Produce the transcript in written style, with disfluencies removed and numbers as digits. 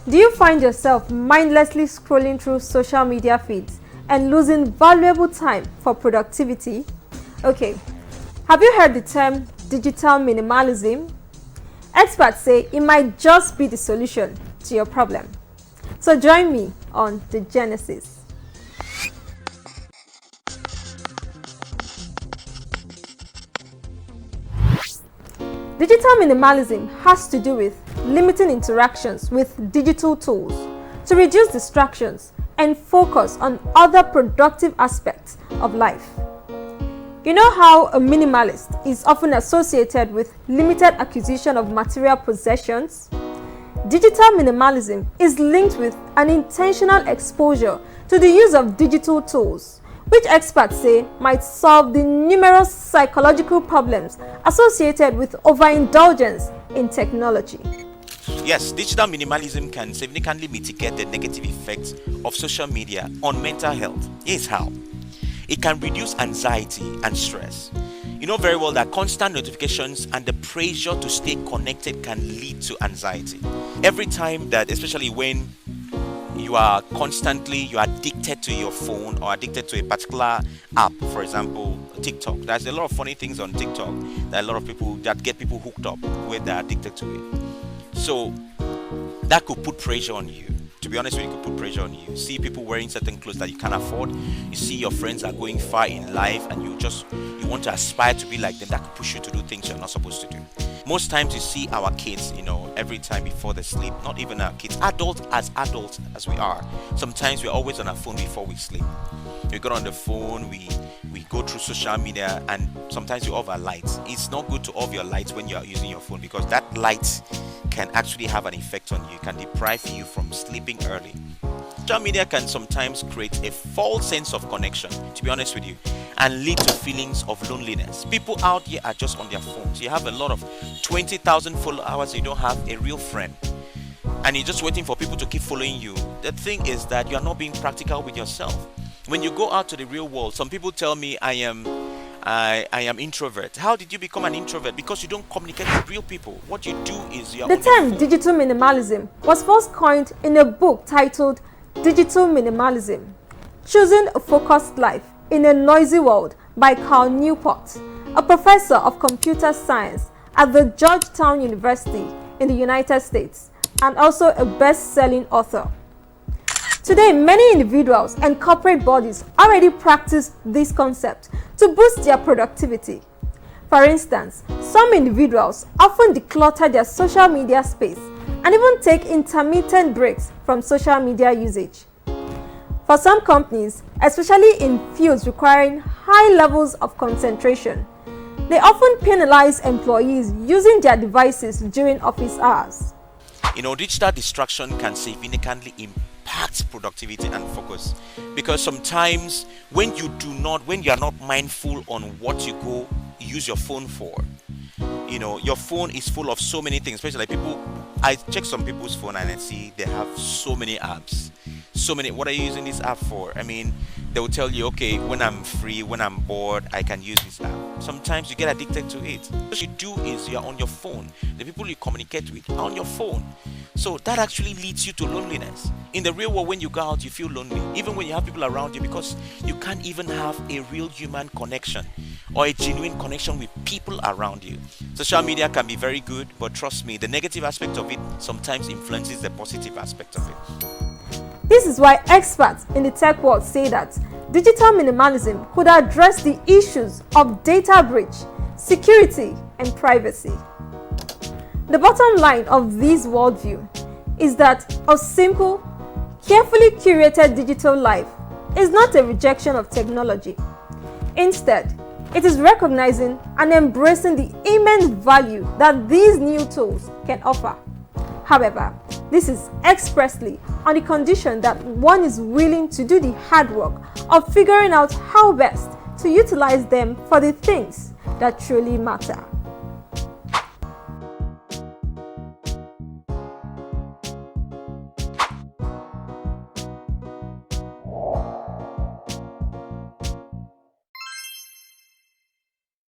Do you find yourself mindlessly scrolling through social media feeds and losing valuable time for productivity? Okay, have you heard the term digital minimalism? Experts say it might just be the solution to your problem. So join me on The Genesis. Digital minimalism has to do with limiting interactions with digital tools to reduce distractions and focus on other productive aspects of life. You know how a minimalist is often associated with limited acquisition of material possessions? Digital minimalism is linked with an intentional exposure to the use of digital tools, which experts say might solve the numerous psychological problems associated with overindulgence in technology. Yes, digital minimalism can significantly mitigate the negative effects of social media on mental health. Here's how. It can reduce anxiety and stress. You know very well that constant notifications and the pressure to stay connected can lead to anxiety. Every time that, especially when you are addicted to your phone or addicted to a particular app, for example TikTok. There's a lot of funny things on TikTok that a lot of people that get people hooked up where they're addicted to it. So that could put pressure on you. To be honest with you, it could put pressure on you. You see people wearing certain clothes that you can't afford. You see your friends are going far in life and you want to aspire to be like them. That could push you to do things you're not supposed to do. Most times you see our kids, every time before they sleep, not even our kids, adults as we are. Sometimes we're always on our phone before we sleep. We get on the phone, we go through social media, and sometimes we off our lights. It's not good to off your lights when you are using your phone because that light can actually have an effect on you. It can deprive you from sleeping early. Social media can sometimes create a false sense of connection, to be honest with you, and lead to feelings of loneliness. People out here are just on their phones. You have a lot of 20,000 followers, you don't have a real friend, and you're just waiting for people to keep following you. The thing is that you are not being practical with yourself. When you go out to the real world, some people tell me I am introvert. How did you become an introvert? Because you don't communicate with real people. What you do is you're The term digital minimalism was first coined in a book titled Digital Minimalism: Choosing a Focused Life in a Noisy World by Cal Newport, a professor of computer science at the Georgetown University in the United States and also a best-selling author. Today, many individuals and corporate bodies already practice this concept to boost their productivity. For instance, some individuals often declutter their social media space and even take intermittent breaks from social media usage. For some companies, especially in fields requiring high levels of concentration, they often penalize employees using their devices during office hours. Digital distraction can significantly impact productivity and focus, because sometimes when you are not mindful on what you go use your phone for, your phone is full of so many things, especially I check some people's phone and I see they have so many apps. What are you using this app for? They will tell you, okay, when I'm free, when I'm bored, I can use this app. Sometimes you get addicted to it. What you do is you're on your phone. The people you communicate with are on your phone. So that actually leads you to loneliness. In the real world, when you go out, you feel lonely, even when you have people around you, because you can't even have a real human connection or a genuine connection with people around you. Social media can be very good, but trust me, the negative aspect of it sometimes influences the positive aspect of it. This is why experts in the tech world say that digital minimalism could address the issues of data breach, security, and privacy. The bottom line of this worldview is that a simple, carefully curated digital life is not a rejection of technology. Instead, it is recognizing and embracing the immense value that these new tools can offer. However, this is expressly on the condition that one is willing to do the hard work of figuring out how best to utilize them for the things that truly matter.